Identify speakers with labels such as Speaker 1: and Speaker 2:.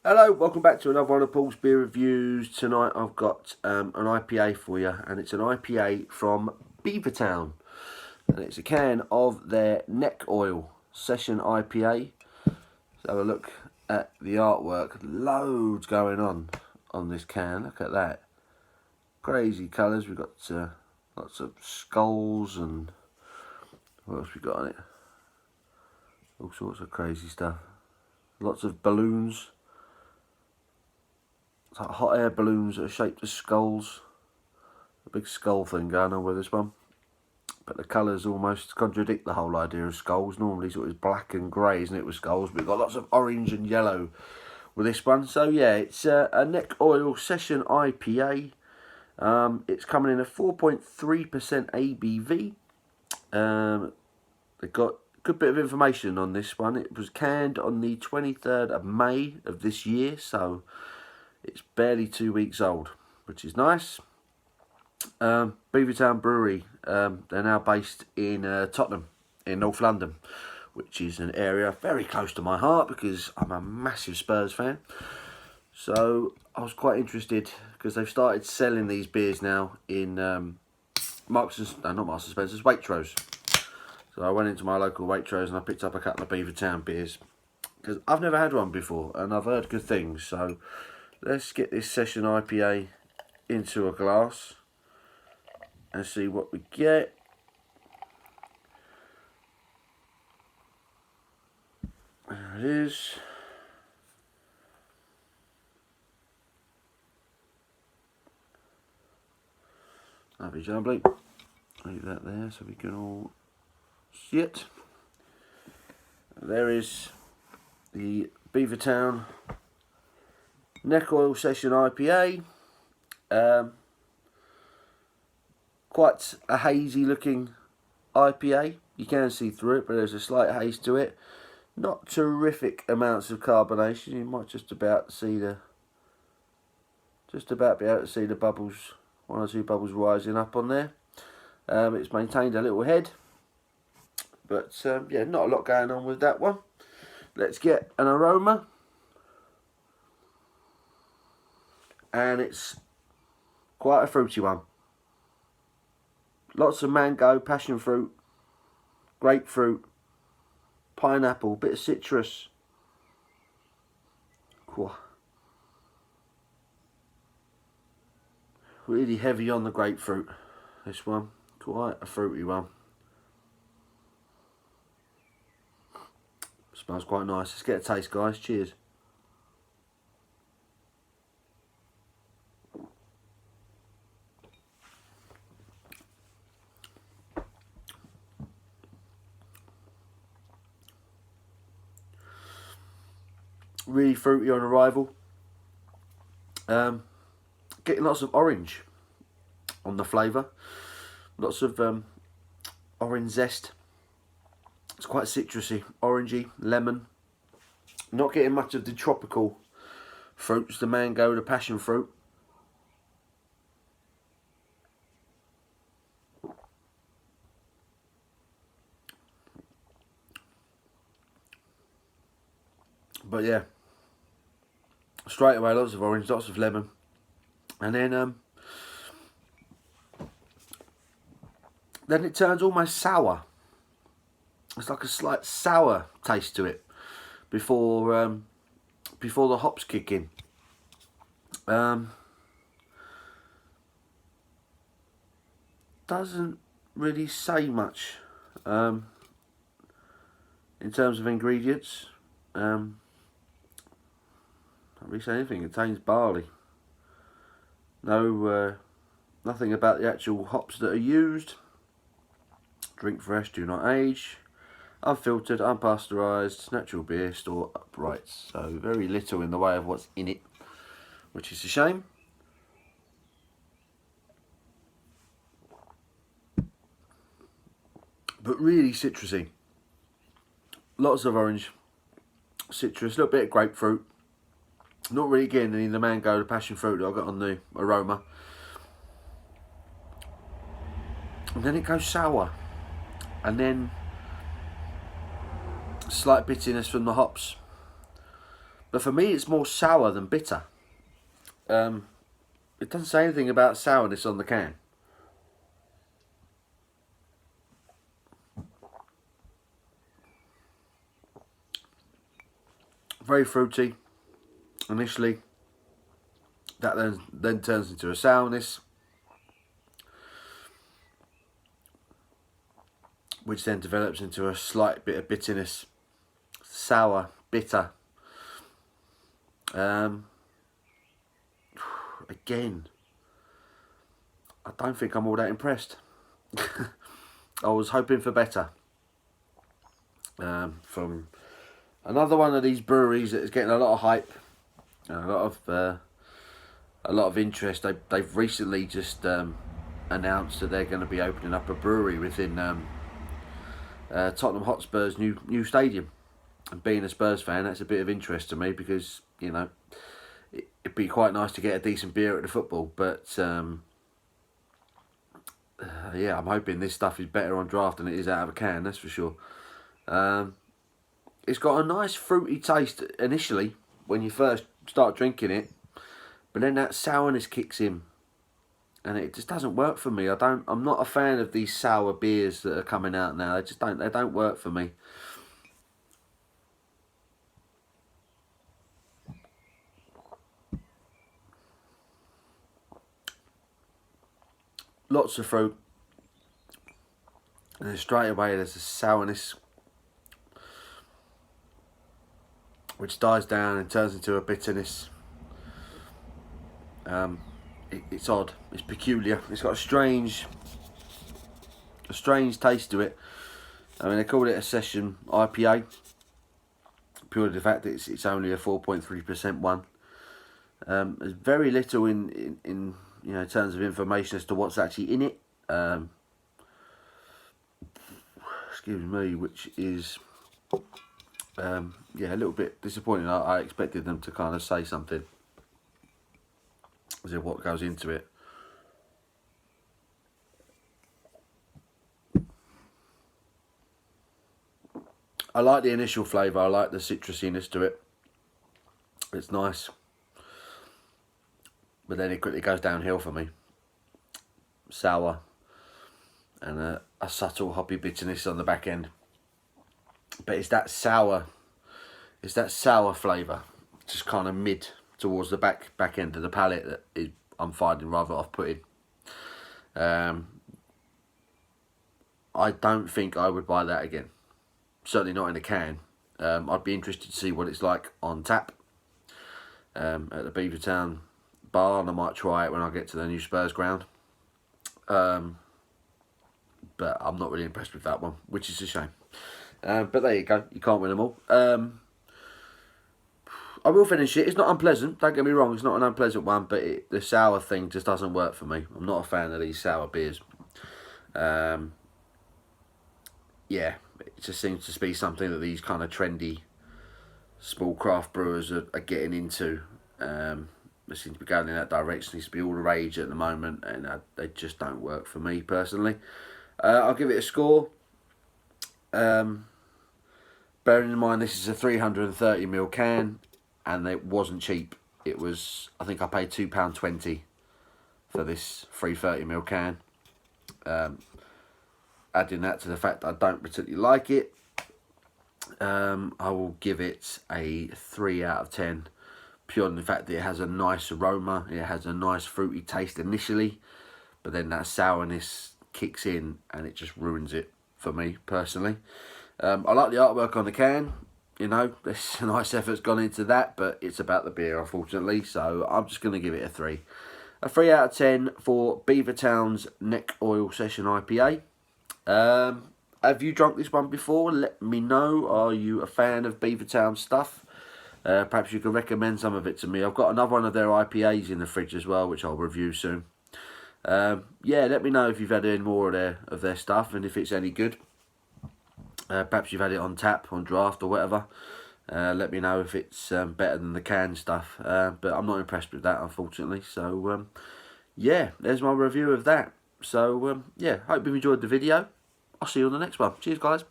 Speaker 1: Hello, welcome back to another one of Paul's beer reviews. Tonight I've got an IPA for you, and it's an IPA from Beavertown, and it's a can of their Neck Oil Session IPA. Let's have a look at the artwork. Loads going on this can. Look at that, crazy colours. We've got lots of skulls, and what else we got on it? All sorts of crazy stuff. Lots of balloons. It's like hot air balloons that are shaped as skulls. A big skull thing going on with this one. But the colours almost contradict the whole idea of skulls. Normally sort of black and grey, isn't it, with skulls? But we've got lots of orange and yellow with this one. So yeah, it's a Neck Oil Session IPA. It's coming in at 4.3% ABV. They've got a good bit of information on this one. It was canned on the 23rd of May of this year, so it's barely 2 weeks old, which is nice. Beavertown Brewery, they're now based in Tottenham, in North London, which is an area very close to my heart because I'm a massive Spurs fan. So I was quite interested because they've started selling these beers now in not Marks and Spencer's, Waitrose. So I went into my local Waitrose and I picked up a couple of Beavertown beers because I've never had one before and I've heard good things. So let's get this Session IPA into a glass and see what we get. There it is. Lovely jubbly. Leave that there so we can all see it. There is the Beavertown Neck Oil Session IPA. Quite a hazy looking IPA. You can see through it, but there's a slight haze to it. Not terrific amounts of carbonation. You might just about be able to see the bubbles, one or two bubbles rising up on there. It's maintained a little head, but yeah, not a lot going on with that one. Let's get an aroma. And it's quite a fruity one. Lots of mango, passion fruit, grapefruit, pineapple, bit of citrus. Cool. Really heavy on the grapefruit, this one. Quite a fruity one. Smells quite nice. Let's get a taste, guys. Cheers. Really fruity on arrival. Getting lots of orange on the flavour. Lots of orange zest. It's quite citrusy, orangey, lemon. Not getting much of the tropical fruits, the mango, the passion fruit. But yeah, straight away lots of orange, lots of lemon, and then it turns almost sour. It's like a slight sour taste to it before the hops kick in. Doesn't really say much in terms of ingredients. Can't really say anything. It contains barley. No, nothing about the actual hops that are used. Drink fresh, do not age. Unfiltered, unpasteurised, natural beer, store upright. So very little in the way of what's in it, which is a shame. But really citrusy. Lots of orange, citrus, a little bit of grapefruit. Not really getting any of the mango, the passion fruit that I got on the aroma. And then it goes sour. And then slight bitterness from the hops. But for me, it's more sour than bitter. It doesn't say anything about sourness on the can. Very fruity initially. That then turns into a sourness, which then develops into a slight bit of bitterness. Sour, bitter. Again, I don't think I'm all that impressed. I was hoping for better from another one of these breweries that is getting a lot of hype, a lot of interest. They've recently just announced that they're going to be opening up a brewery within Tottenham Hotspur's new stadium. And being a Spurs fan, that's a bit of interest to me, because, you know, it'd be quite nice to get a decent beer at the football. But yeah, I'm hoping this stuff is better on draft than it is out of a can, that's for sure. It's got a nice fruity taste initially when you first start drinking it, but then that sourness kicks in, and it just doesn't work for me. I'm not a fan of these sour beers that are coming out now. They don't work for me. Lots of fruit, and then straight away there's a sourness, which dies down and turns into a bitterness. It's odd. It's peculiar. It's got a strange taste to it. I mean, they call it a session IPA, purely the fact that it's only a 4.3% one. There's very little in you know, in terms of information as to what's actually in it. Excuse me, which is yeah, a little bit disappointing. I expected them to kind of say something as to what goes into it. I like the initial flavour. I like the citrusiness to it. It's nice. But then it quickly goes downhill for me. Sour. And a subtle hoppy bitterness on the back end. But it's that sour flavour. Just kind of mid towards the back end of the palate that I'm finding rather off-putting. I don't think I would buy that again. Certainly not in a can. I'd be interested to see what it's like on tap at the Beavertown bar, and I might try it when I get to the new Spurs ground. But I'm not really impressed with that one, which is a shame. But there you go. You can't win them all. I will finish it. It's not unpleasant. Don't get me wrong. It's not an unpleasant one, but the sour thing just doesn't work for me. I'm not a fan of these sour beers. Yeah, it just seems to be something that these kind of trendy small craft brewers are getting into. They seem to be going in that direction. It seems to be all the rage at the moment, and they just don't work for me personally. I'll give it a score. Bearing in mind this is a 330ml can, and it wasn't cheap. It was, I think I paid £2.20 for this 330ml can. Adding that to the fact that I don't particularly like it, I will give it a 3 out of 10. Pure on the fact that it has a nice aroma, it has a nice fruity taste initially, but then that sourness kicks in and it just ruins it for me personally. I like the artwork on the can, you know, there's a nice effort's gone into that, but it's about the beer unfortunately, so I'm just going to give it a 3. A 3 out of 10 for Beavertown's Neck Oil Session IPA. Have you drunk this one before? Let me know. Are you a fan of Beavertown stuff? Perhaps you can recommend some of it to me. I've got another one of their IPAs in the fridge as well, which I'll review soon. Yeah, let me know if you've had any more of their stuff and if it's any good. Perhaps you've had it on tap, on draft or whatever. Let me know if it's better than the canned stuff. But I'm not impressed with that, unfortunately. So, yeah, there's my review of that. So, yeah, hope you've enjoyed the video. I'll see you on the next one. Cheers, guys.